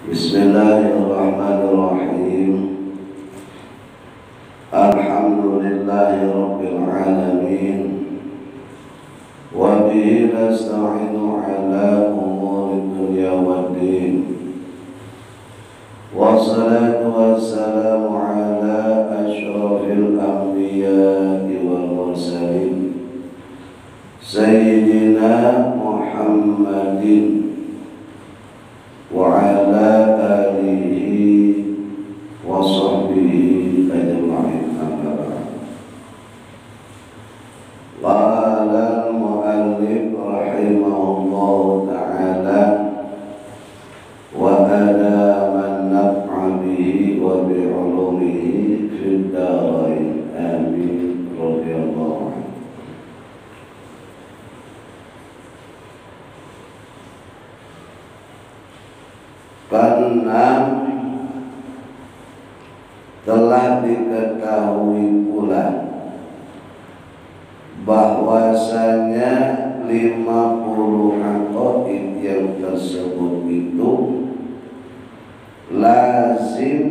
Bismillahirrahmanirrahim. Alhamdulillahi rabbil alamin. Wa bihi nasta'inu ala umuri dunya waddin. Wassalatu wassalamu ala asyrafil anbiya'i wal mursalin Sayyidina Muhammadin wa ala alihi wa sahbihi ajma'in, amma ba'd. Qala al-mu'allif rahimahullahu ta'ala wa adaman naf'a bihi wa bi'ulumihi fid darain, amin, radhiyallahu anhu. Karena telah diketahui pula bahwasanya 50 aqaid yang tersebut itu lazim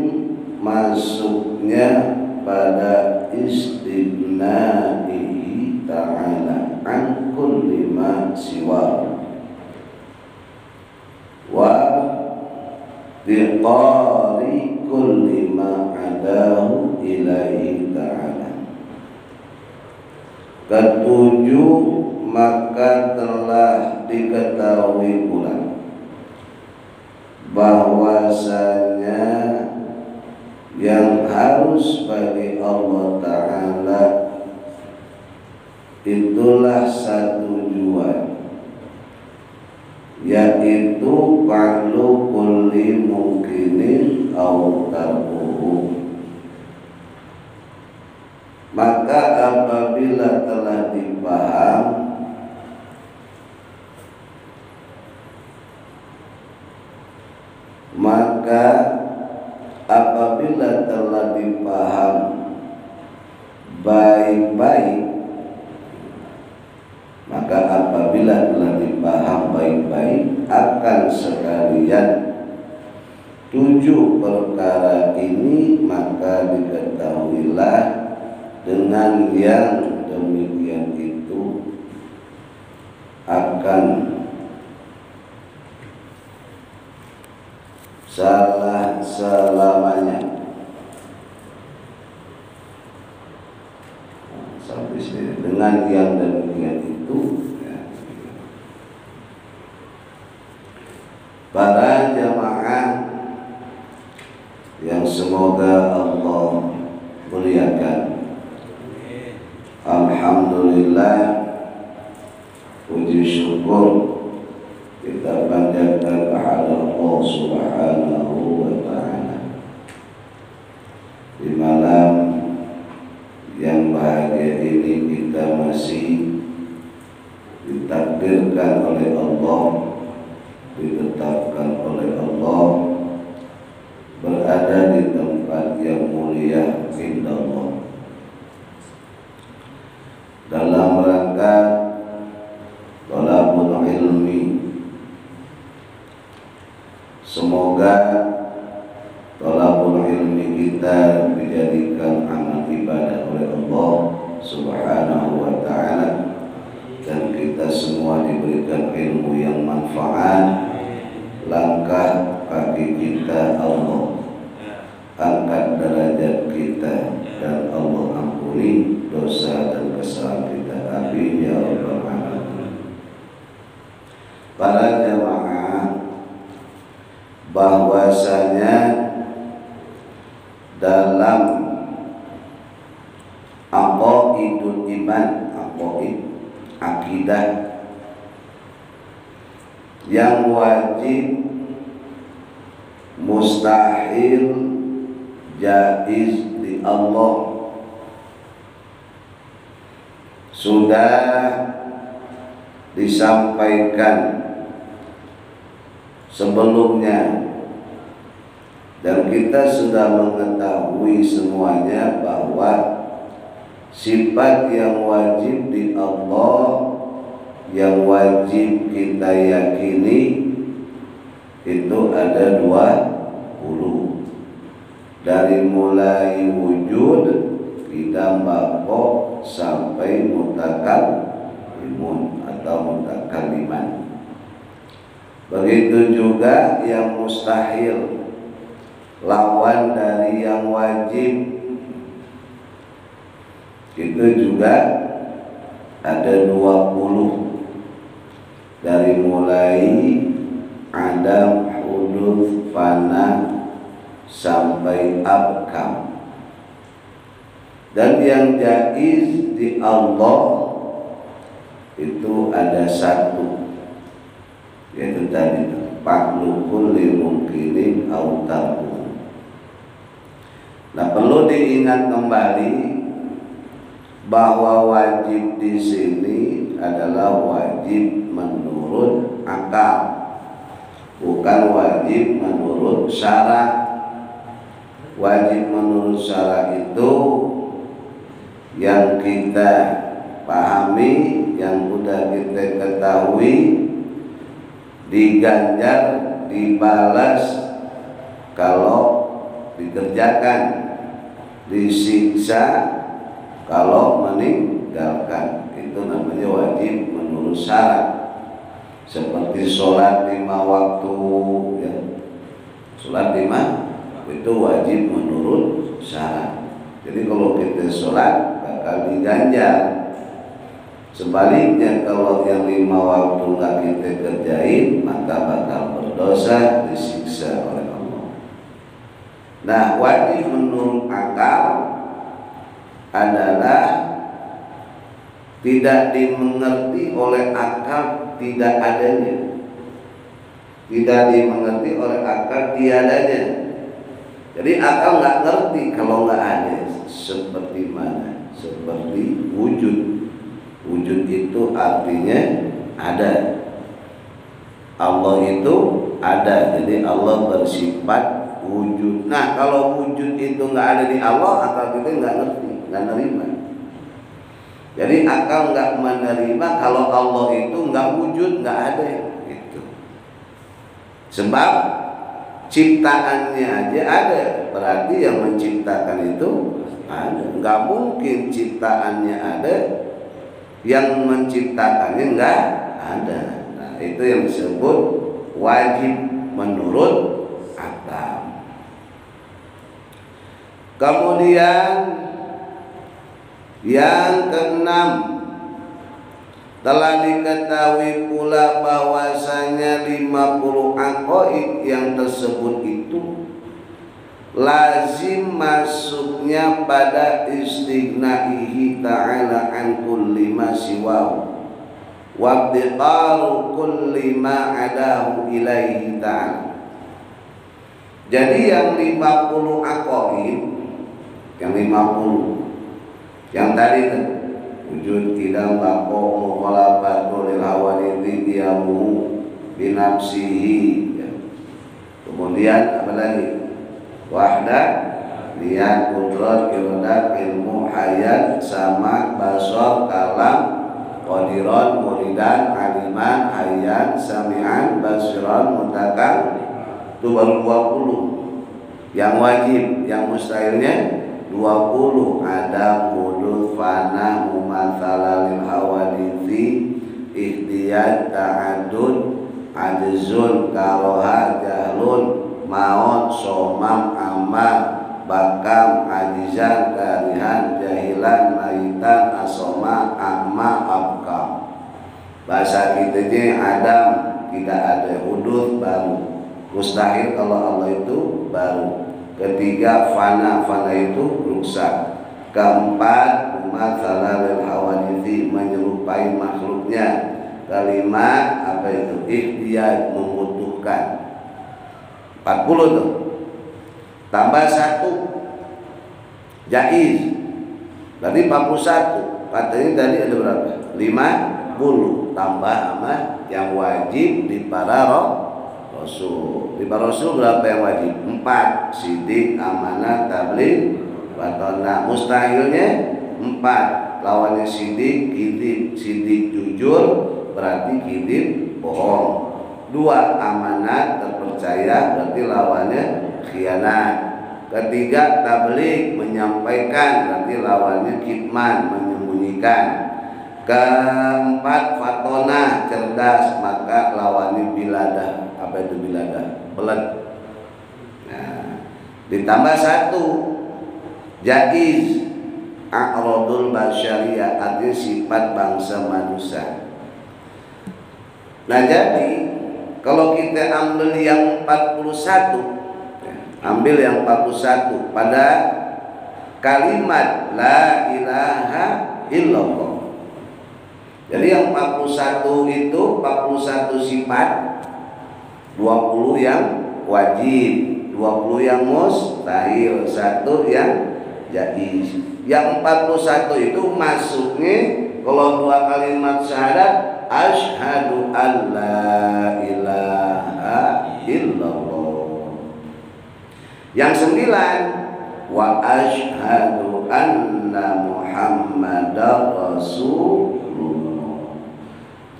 masuknya pada istighnaihi ta'ala an kulli ma siwa wa biqari kulli ma adahu ilaihi ta'ala. Ketujuh, maka telah diketahui pula bahwasanya yang harus bagi Allah Ta'ala itulah satu tujuan, yaitu fa'lu kulli mungkinin aw tarkuhu. Maka apabila telah dipaham baik-baik, akan sekalian 7 perkara ini, maka diketahuilah dengan yang demikian itu akan salah selamanya. Sampai sini dengan yang demikian itu ya. Para jamaah yang semoga Allah muliakan, alhamdulillah, puji syukur kita panjatkan kepada Allah Subhanahu wa ta'ala di malam yang bahagia ini. Kita masih ditakdirkan oleh Allah, ditetapkan oleh Allah berada di tempat yang mulia indallah dalam rangka thalabul ilmi. Semoga thalabul ilmi kita dijadikan amal ibadah oleh Allah Subhanahu wa ta'ala, dan kita semua diberikan ilmu yang manfaat. Langkah kaki kita Allah angkat derajat kita, dan Allah ampuni dosa dan kesalahan kita, amin ya rabbal alamin. Para jamaah, bahwasanya dalam aqaidul iman, aqaid akidah yang wajib, mustahil, jaiz di Allah sudah disampaikan sebelumnya, dan kita sudah mengetahui semuanya bahwa sifat yang wajib di Allah, yang wajib kita yakini itu ada 20, dari mulai wujud idam bako sampai mutakallimun atau mutakalliman. Begitu juga yang mustahil, lawan dari yang wajib, itu juga ada 20, dari mulai adam, hudud, fana sampai abkam. Dan yang jaiz di Allah itu ada 1, yaitu tadi paklukul limungkinin autaku. Nah, perlu diingat kembali bahwa wajib di sini adalah wajib menurut akal, bukan wajib menurut syara. Wajib menurut syara itu yang kita pahami, yang sudah kita ketahui, diganjar, dibalas kalau dikerjakan, disiksa kalau meninggalkan. Itu namanya wajib menurut syarat. Seperti sholat 5 waktu, ya. Sholat 5 itu wajib menurut syarat. Jadi kalau kita sholat bakal diganjar. Sebaliknya kalau yang 5 waktu nggak kita kerjain, maka bakal berdosa, disiksa oleh Allah. Nah, wajib menurut akal adalah tidak dimengerti oleh akal tidak adanya, tidak dimengerti oleh akal tiadanya. Jadi akal nggak ngerti kalau nggak ada. Seperti mana? Seperti wujud. Wujud itu artinya ada. Allah itu ada. Jadi Allah bersifat wujud. Nah, kalau wujud itu nggak ada di Allah, akal kita nggak ngerti, nggak nerima. Jadi akal nggak menerima kalau Allah itu nggak wujud, nggak ada. Gitu. Sebab ciptaannya aja ada, berarti yang menciptakan itu ada. Nggak mungkin ciptaannya ada, yang menciptakannya nggak ada. Nah, itu yang disebut wajib menurut akal. Kemudian yang keenam, telah diketahui pula bahwasanya 50 aqaid yang tersebut itu lazim masuknya pada istighnaihi ta'ala an kulli ma siwahu wa ibtiqaru kulli ma adahu ilaihi ta'ala. Jadi yang 50 aqaid, yang 50 yang tadi itu wujud tidak bako mukhalafatu lil hawaditsi qiyamu binafsihi, ya. Kemudian apa lagi? Wahdah, lihat, kudrat, irodat, ilmu, hayat, sama, basar, kalam, qadiran, muridan, aliman, hayat, sami'an, basiran, mutakal. Itu baru 20. Yang wajib, yang mustahilnya 20. Ada hudud, fana, mumatsalah lil hawaditsi, ihtiyat, ta'addud, ajzun, karoha, jahlun, maut, somam, amal, bakam, ajizan, karihan, jahilan, maitan, asoma, amma, abkam. Bahasa kita ini Adam tidak ada, hudud baru, mustahil kalau Allah itu baru. Ketiga fana, fana itu rusak. Keempat mumatsalah lil hawaditsi, menyerupai makhluknya. Kelima apa itu? Ihtiyaj, membutuhkan. 40 tuh. Tambah 1 jaiz. Berarti 41. Katanya tadi ada berapa? 50 tambah sama yang wajib di para rasul. Di para rasul berapa yang wajib? 4. Sidik, amanah, tabligh, batona. Mustahilnya 4. Lawannya sidik, kidib. Sidik jujur, berarti kidib bohong. Dua, amanat, terpercaya, berarti lawannya khianat. Ketiga, tabligh, menyampaikan, berarti lawannya kitman, menyembunyikan. Keempat, fatona, cerdas, maka lawannya biladah. Apa itu biladah? Belet. Nah, ditambah satu, jaiz, a'radul basyariyah, artinya sifat bangsa manusia. Nah, jadi kalau kita ambil yang 41, ambil yang 41 pada kalimat la ilaha illallah. Jadi yang 41 itu 41 sifat, 20 yang wajib, 20 yang mustahil, 1 yang jaiz. Yang 41 itu masuknya kalau dua kalimat syahadat, asyhadu an la ilaha illallah. Yang 9, wa asyhadu anna muhammadar rasulullah.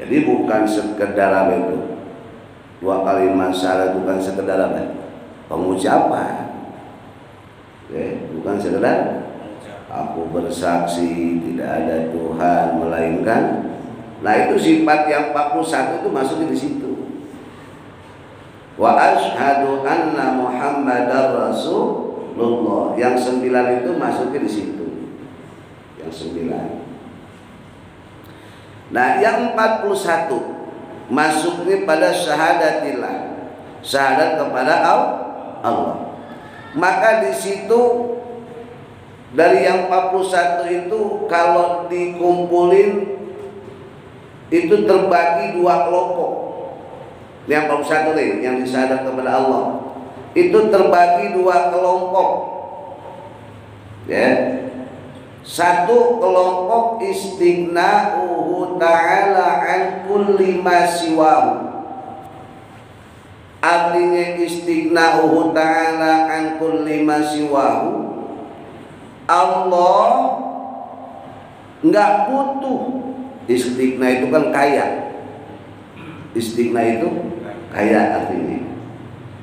Jadi bukan sekedar apa itu, dua kalimat syahadat bukan sekedar apa, pengucapan, bukan sekedar aku bersaksi tidak ada Tuhan melainkan. Nah, itu sifat yang 41 itu masuk di situ. Wa asyhadu anna muhammadar rasulullah. Yang 9 itu masuknya di situ. Yang 9. Nah, yang 41 masuknya pada syahadatillah, syahadat kepada Allah. Maka di situ dari yang 41 itu kalau dikumpulin itu terbagi dua kelompok. Yang 41 nih, yang disyahadat kepada Allah, itu terbagi dua kelompok. Ya. Satu kelompok istighna'uhu ta'ala an kulli ma siwahu. Artinya istighna'uhu ta'ala an kulli ma siwahu, Allah nggak butuh. Istighna itu kan kaya. Istighna itu kaya artinya.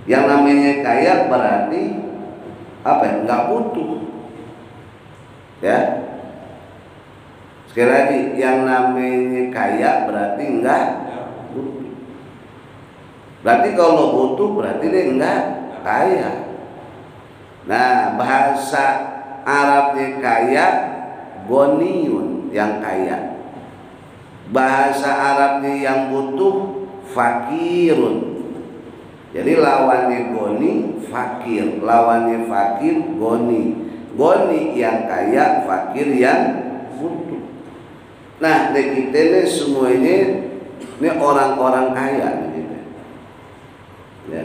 Yang namanya kaya berarti apa ya? Nggak butuh. Ya. Sekali lagi, yang namanya kaya berarti nggak butuh. Berarti kalau butuh berarti dia nggak kaya. Nah, bahasa Arabnya kaya, goniyun, yang kaya. Bahasa Arabnya yang butuh, fakirun. Jadi lawannya goni, fakir. Lawannya fakir, goni. Goni yang kaya, fakir yang butuh. Nah, kita ini semuanya ini orang-orang kaya gitu. Ya.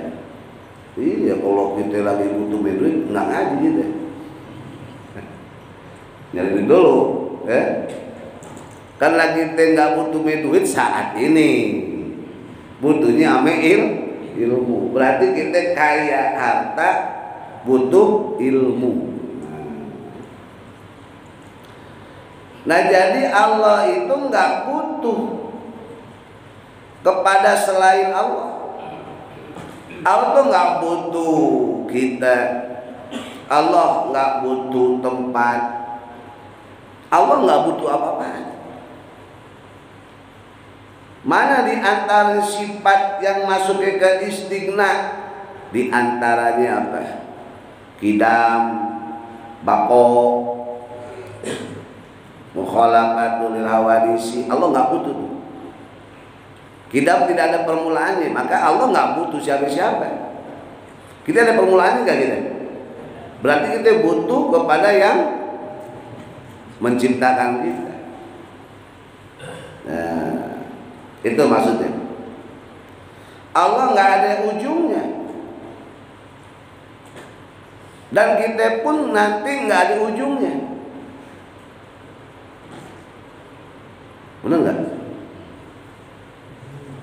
Iya, kalau kita lagi butuh duit nggak ngaji gitu. Nyari duit dulu, ya. Kan lagi kita nggak butuh duit saat ini, butuhnya ame ilmu. Berarti kita kaya harta, butuh ilmu. Nah, jadi Allah itu nggak butuh kepada selain Allah. Allah tuh nggak butuh kita. Allah nggak butuh tempat. Allah nggak butuh apa-apa. Mana di antara sifat yang masuk ke istighna? Di antaranya apa? Kidam, bako, mukhalafatul hawadisi. Allah nggak butuh. Kidam tidak ada permulaannya, maka Allah nggak butuh siapa-siapa. Kita ada permulaannya nggak kita? Berarti kita butuh kepada yang menciptakan kita. Nah, itu maksudnya. Allah nggak ada ujungnya, dan kita pun nanti nggak ada ujungnya. Benar nggak?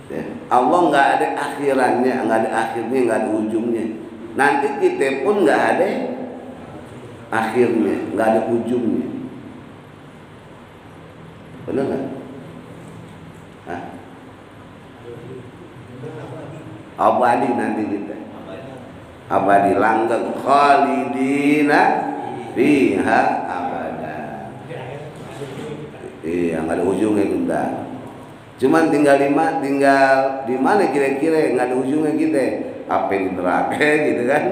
Ya. Allah nggak ada akhirannya, nggak ada akhirnya, nggak ada ujungnya. Nanti kita pun nggak ada akhirnya, nggak ada ujungnya. Benar nggak? Hah? abadi nanti kita. Abadi langgeng, khalidina fiha abada. Iya, nggak ada ujungnya kita. Cuman tinggal di mana kira-kira nggak ada ujungnya kita. Apa di neraka gitu kan?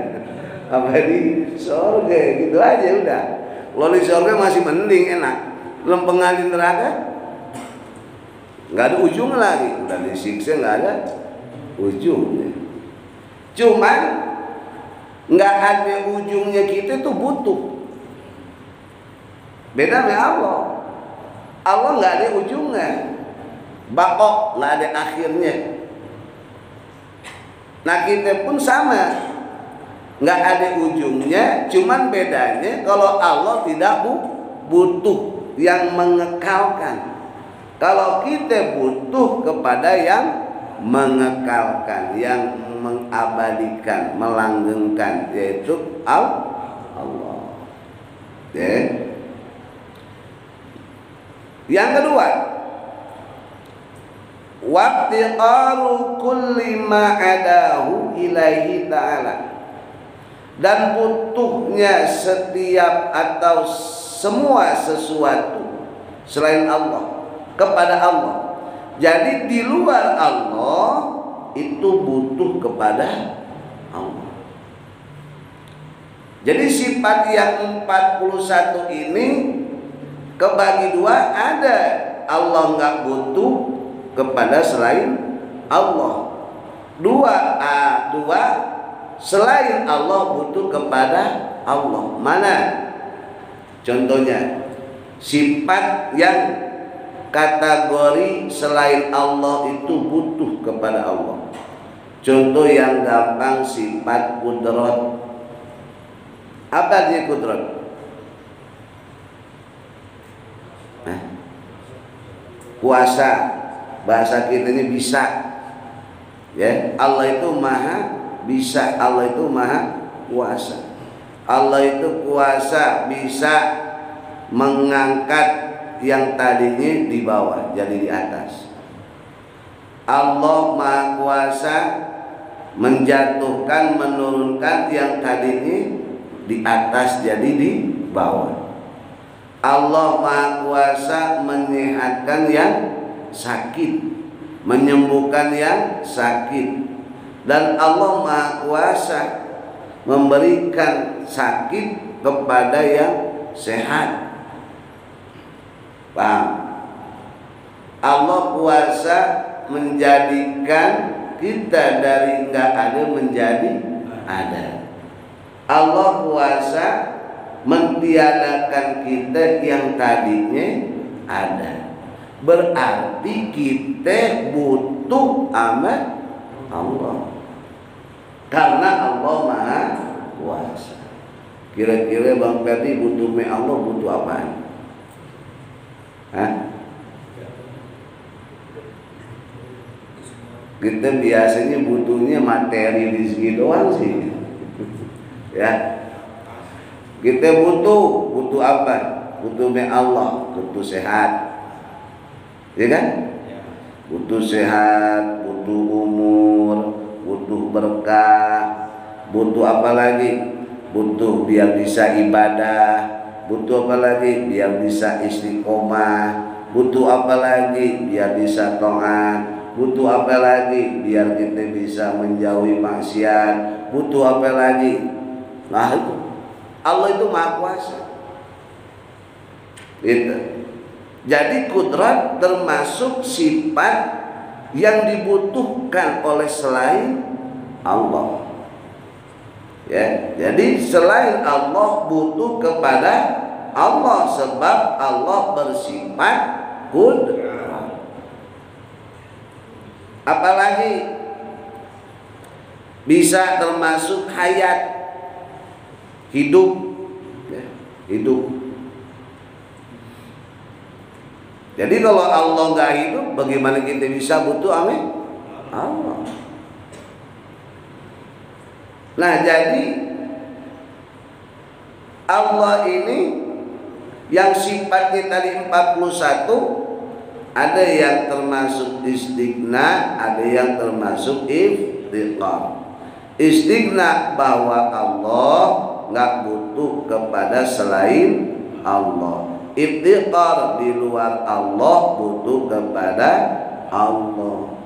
Apa di surga gitu aja udah. Kalau di surga masih mending enak. Lempengan di neraka nggak ada ujungnya lagi. Udah disiksa nggak ada ujungnya. Cuman nggak ada ujungnya kita tuh butuh. Beda sama Allah. Allah nggak ada ujungnya. Bakok nggak ada akhirnya. Nah kita pun sama, nggak ada ujungnya. Cuman bedanya kalau Allah tidak butuh yang mengekalkan. Kalau kita butuh kepada yang mengekalkan, yang mengabadikan, melanggengkan, yaitu Allah. Okay. Yang kedua, waqtiqaru kulli ma adahu ilaihi ta'ala, dan butuhnya setiap atau semua sesuatu selain Allah kepada Allah. Jadi di luar Allah itu butuh kepada Allah. Jadi sifat yang 41 ini kebagi dua, ada Allah nggak butuh kepada selain Allah. Dua selain Allah butuh kepada Allah. Mana? Contohnya sifat yang kategori selain Allah itu butuh kepada Allah. Contoh yang gampang, sifat kudrat. Apa artinya kudrat? Kuasa. Bahasa kita ini bisa, ya. Allah itu maha bisa, Allah itu maha kuasa. Allah itu kuasa bisa mengangkat yang tadinya di bawah jadi di atas. Allah maha kuasa menjatuhkan, menurunkan yang tadinya di atas jadi di bawah. Allah maha kuasa menyehatkan yang sakit, menyembuhkan yang sakit, dan Allah maha kuasa memberikan sakit kepada yang sehat. Paham? Allah kuasa menjadikan kita dari nggak ada menjadi ada. Allah kuasa mentiadakan kita yang tadinya ada. Berarti kita butuh sama Allah, karena Allah maha kuasa. Kira-kira Bang Ferdi butuh Allah butuh apaan? Hah? Kita biasanya butuhnya materi rezeki doang sih. Ya. Kita butuh apa? Butuh Allah, butuh sehat. Ya kan? Butuh sehat, butuh umur, butuh berkah, butuh apa lagi? Butuh biar bisa ibadah, butuh apa lagi? Biar bisa istiqomah, butuh apa lagi? Biar bisa taat, butuh apa lagi? Biar kita bisa menjauhi maksiat, butuh apa lagi? Nah itu Allah itu maha kuasa. Gitu. Jadi kudrat termasuk sifat yang dibutuhkan oleh selain Allah. Ya, jadi selain Allah butuh kepada Allah sebab Allah bersifat kudrat. Apalagi bisa termasuk hayat, hidup, ya, hidup. Jadi kalau Allah nggak hidup, bagaimana kita bisa butuh amin? Allah. Nah jadi Allah ini yang sifatnya tadi 41, ada yang termasuk istighna, ada yang termasuk iftiqar. Istighna bahwa Allah nggak butuh kepada selain Allah. Iftiqar di luar Allah butuh kepada Allah.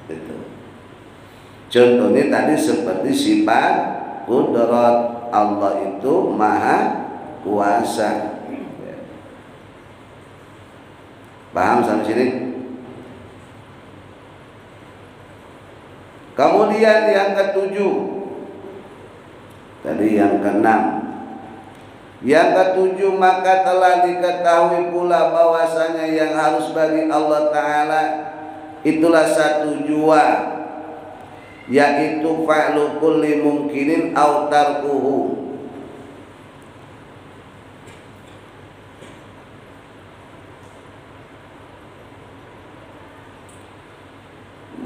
Itu. Contohnya tadi seperti sifat qudrat, Allah itu maha kuasa. Paham sampai sini? Kemudian yang ketujuh, tadi yang keenam. Yang ketujuh, maka telah diketahui pula bahwasanya yang harus bagi Allah Ta'ala itulah satu jua, yaitu fa'lu kulli mungkinin aw tarkuhu.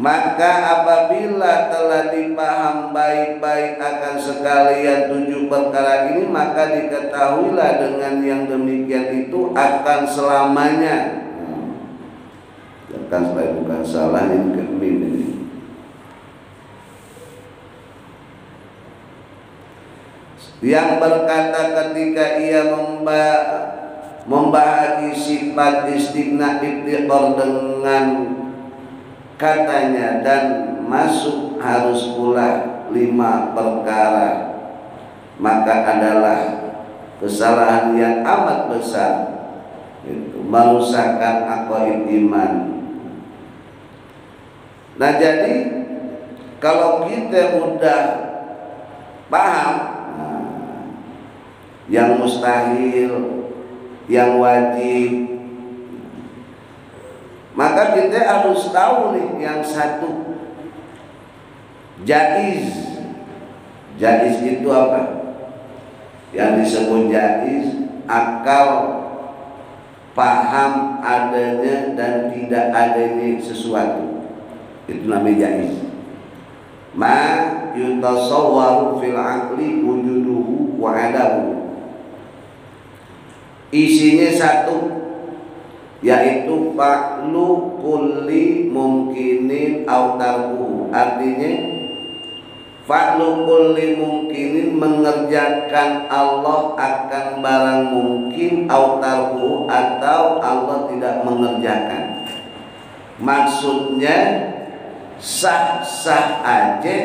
Maka apabila telah dipaham baik-baik akan sekalian tujuh perkara ini, maka diketahuilah dengan yang demikian itu akan selamanya. Akan selain bukan salah ini kemin ini. Yang berkata ketika ia membahagi sifat istighna iftiqar dengan katanya dan masuk harus pula 5 perkara, maka adalah kesalahan yang amat besar, itu merusakkan aqaid iman. Nah, jadi kalau kita udah paham yang mustahil, yang wajib, maka kita harus tahu nih yang satu, jaiz. Jaiz itu apa? Yang disebut jaiz, akal paham adanya dan tidak adanya sesuatu, itu namanya jaiz. Ma yutasawwaru fil aqli wujuduhu wa adamu. Isinya satu, yaitu fa'lu kulli mungkinin aw tarkuhu. Artinya fa'lu kulli mungkinin mengerjakan Allah akan barang mungkin, aw tarkuhu atau Allah tidak mengerjakan. Maksudnya sah-sah aja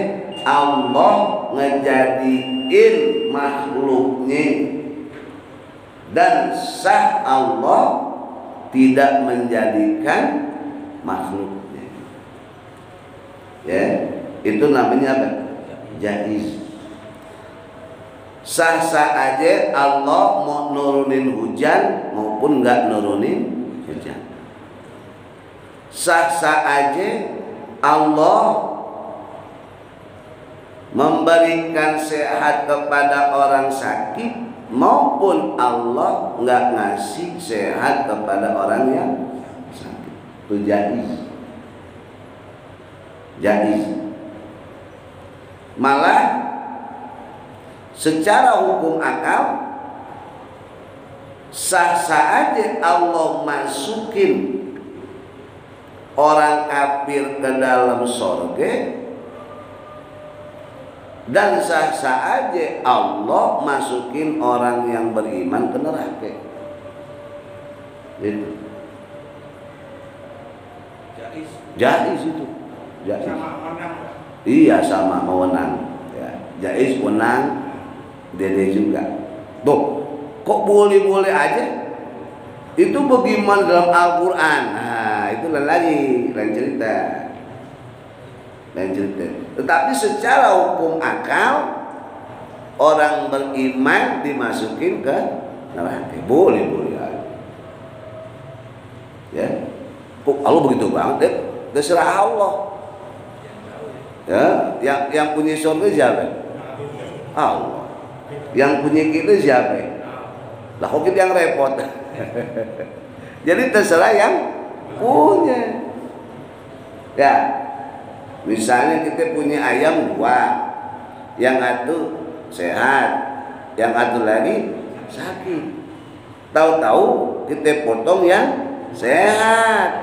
Allah ngejadiin makhluknya, dan sah Allah tidak menjadikan makhluknya. Ya, itu namanya apa? Jaiz. Sah-sah aja Allah mau nurunin hujan maupun nggak nurunin hujan. Sah-sah aja Allah memberikan sehat kepada orang sakit maupun Allah nggak ngasih sehat kepada orang yang sakit. Itu jaiz. Jaiz. Malah secara hukum akal sah-sah aja Allah masukin orang kafir ke dalam surga, dan sah-sah aja Allah masukin orang yang beriman ke neraka. Itu jaiz. Jaiz itu. Jaiz. Iya, sama mewenang. Ya, jaiz menang, dede juga. Tuh, kok boleh-boleh aja? Itu bagaimana dalam Al-Quran? Nah, itu lain cerita. Tetapi secara hukum akal, orang beriman dimasukin ke neraka. Boleh-boleh aja. Ya, kok Allah begitu banget? Terserah Allah. Ya, yang punya surga siapa? Allah. Yang punya kita siapa? Lah kok kita yang repot? Jadi terserah yang punya. Ya, misalnya kita punya ayam 2, yang satu sehat, yang satu lagi sakit. Tahu-tahu kita potong yang sehat,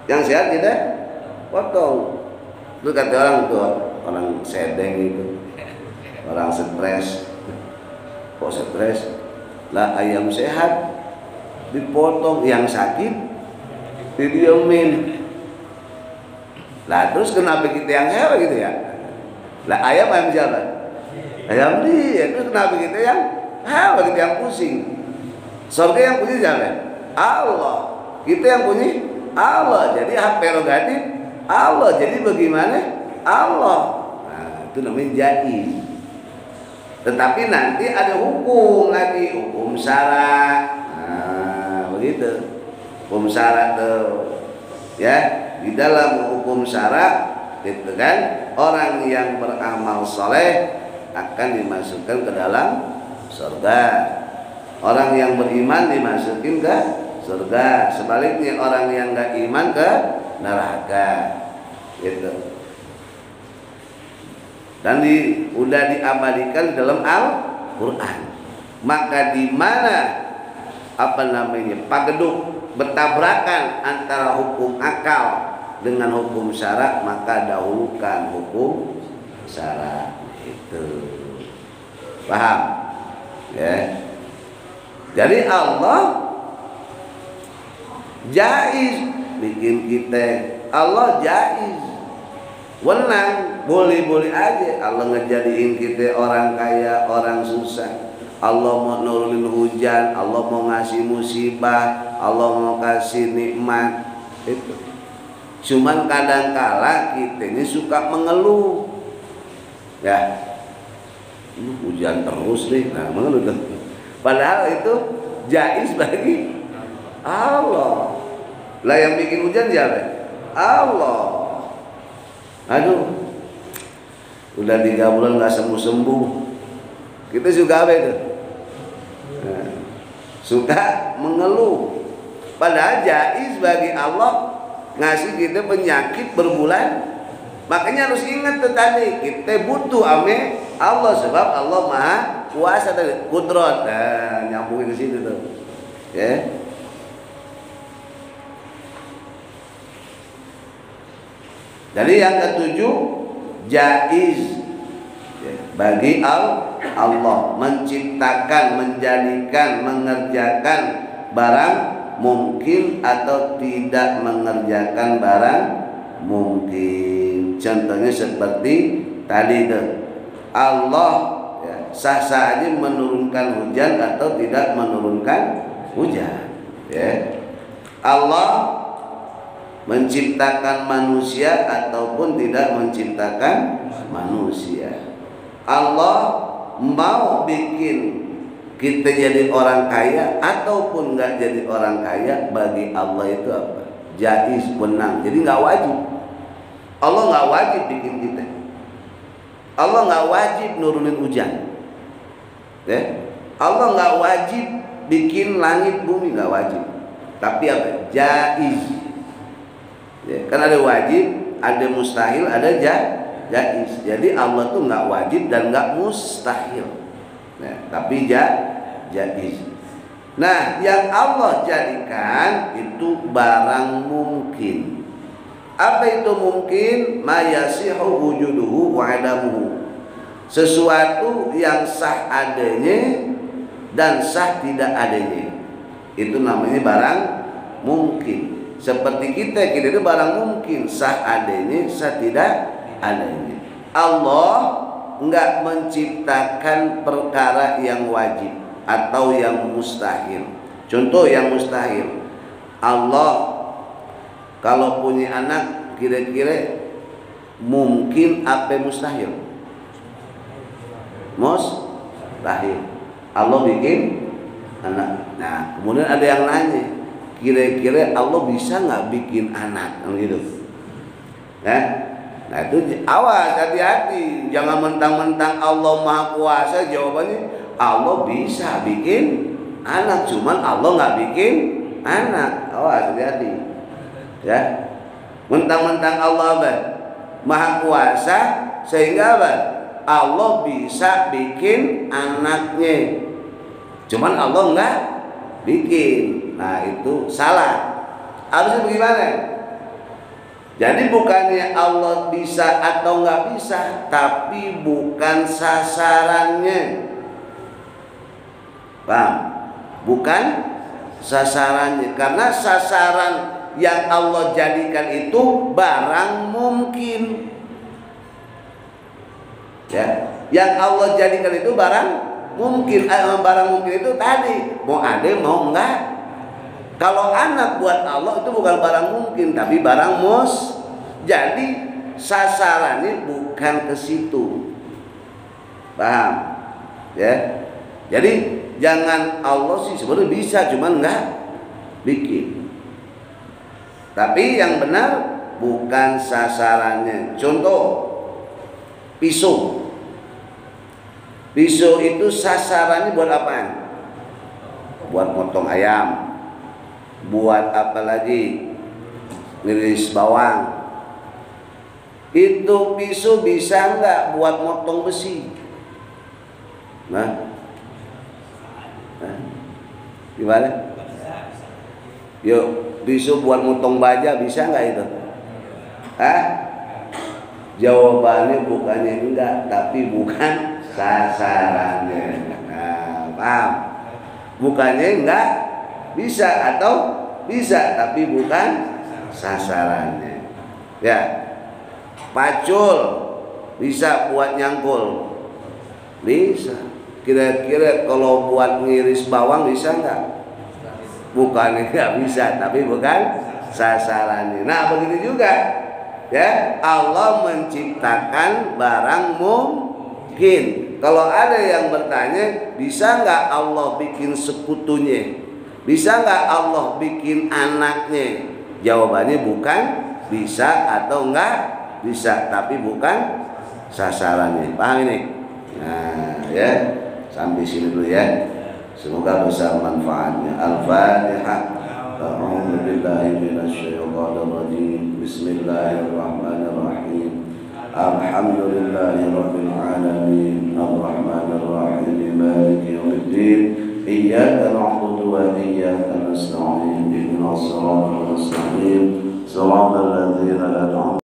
yang sehat kita potong. Itu kata orang tuh, orang sedeng itu, orang stres. Kok stres? Lah ayam sehat dipotong, yang sakit didiemin. Lah terus kenapa kita yang sehat gitu ya? Lah ayam siapa? Ayam dia. Terus kenapa kita yang kita yang pusing? Surga yang punya siapa? Allah. Kita yang punya Allah. Jadi hak prerogatif Allah. Jadi bagaimana? Allah. Nah, itu namanya jaiz. Tetapi nanti ada hukum lagi, hukum syara. Nah, begitu. Hukum syara tuh. Ya, di dalam hukum syara itu kan orang yang beramal soleh akan dimasukkan ke dalam surga. Orang yang beriman dimasukin ke surga. Sebaliknya orang yang nggak iman ke neraka. Gitu. Dan udah diabadikan dalam Al-Quran. Maka di mana pageduk bertabrakan antara hukum akal dengan hukum syara, maka dahulukan hukum syara. Itu paham ya? Jadi Allah jaiz bikin kita, Allah jaiz wenang, boleh-boleh aja Allah ngejadiin kita orang kaya, orang susah. Allah mau nurunin hujan, Allah mau ngasih musibah, Allah mau kasih nikmat. Itu cuman kadang-kala kita ini suka mengeluh ya, hujan terus nih, nah mengeluh. Padahal itu jaiz bagi Allah. Lah yang bikin hujan siapa? Allah. Aduh, udah 3 bulan nggak sembuh-sembuh. Kita juga apa itu? Nah, suka mengeluh. Padahal jaiz bagi Allah ngasih kita penyakit berbulan. Makanya harus ingat tuh tadi, kita butuh ame Allah sebab Allah Maha Kuasa tadi, kudrat. Nah, nyambungin ke situ tuh. Ya. Jadi yang ketujuh, jaiz bagi Allah menciptakan, menjadikan, mengerjakan barang mungkin atau tidak mengerjakan barang mungkin. Contohnya seperti tadi itu, Allah ya, sah-sah aja menurunkan hujan atau tidak menurunkan hujan. Ya. Allah menciptakan manusia ataupun tidak menciptakan manusia. Allah mau bikin kita jadi orang kaya ataupun nggak jadi orang kaya, bagi Allah itu apa? Jaiz, wenang. Jadi nggak wajib. Allah nggak wajib bikin kita. Allah nggak wajib nurunin hujan. Ya? Allah nggak wajib bikin langit bumi, nggak wajib. Tapi apa? Jaiz. Ya, kan ada wajib, ada mustahil, ada jaiz. Jadi Allah tuh nggak wajib dan nggak mustahil. Nah, tapi jaiz. Nah, yang Allah jadikan itu barang mungkin. Apa itu mungkin? Ma yasihu wujuduhu wa adamuhu. Sesuatu yang sah adanya dan sah tidak adanya. Itu namanya barang mungkin. Seperti kita itu barang mungkin, sah adanya, sah tidak adanya. Allah enggak menciptakan perkara yang wajib atau yang mustahil. Contoh yang mustahil, Allah kalau punya anak kira-kira mungkin apa mustahil? Mustahil. Allah bikin anak. Nah, kemudian ada yang nanya, kira-kira Allah bisa nggak bikin anak? Gitu. Nah itu awas, hati-hati, jangan mentang-mentang Allah Maha Kuasa. Jawabannya Allah bisa bikin anak, cuman Allah nggak bikin anak. Awas, hati-hati. Ya, mentang-mentang Allah Maha Kuasa sehingga Allah bisa bikin anaknya, cuman Allah nggak bikin. Nah itu salah. Harusnya bagaimana? Jadi bukannya Allah bisa atau nggak bisa, tapi bukan sasarannya. Paham? Bukan sasarannya, karena sasaran yang Allah jadikan itu barang mungkin. Ya, yang Allah jadikan itu barang mungkin. Barang mungkin itu tadi mau ada mau enggak. Kalau anak buat Allah itu bukan barang mungkin, tapi barang mus. Jadi sasarannya bukan ke situ. Paham? Ya. Jadi jangan Allah sih sebenarnya bisa, cuman enggak bikin. Tapi yang benar bukan sasarannya. Contoh pisau. Pisau itu sasarannya buat apaan? Buat motong ayam. Buat apa lagi? Ngiris bawang. Itu pisau bisa nggak buat motong besi? Nah, gimana? Yuk, pisau buat motong baja bisa nggak itu? Hah? Jawabannya bukannya enggak, tapi bukan sasarannya. Nah, paham? Bukannya enggak bisa atau bisa, tapi bukan sasarannya. Ya, pacul bisa buat nyangkul, bisa. Kira-kira kalau buat ngiris bawang bisa nggak? Bukannya nggak bisa, tapi bukan sasarannya. Nah begitu juga, ya, Allah menciptakan barang mungkin. Kalau ada yang bertanya, bisa nggak Allah bikin sekutunya? Bisa nggak Allah bikin anaknya? Jawabannya bukan bisa atau enggak bisa, tapi bukan sasarannya. Paham ini? Nah, ya, sampai sini dulu ya. Semoga besar manfaatnya. Al-Fatihah. A'udzu billahi minasyaitonir rajim. Bismillahirrahmanirrahim. Alhamdulillahirabbil alamin. Arrahmanir rahim. Maliki yaumiddin. Iyyaka na'budu wa iyyaka nasta'in. Ihdinas siratal mustaqim. Shiratal ladzina an'amta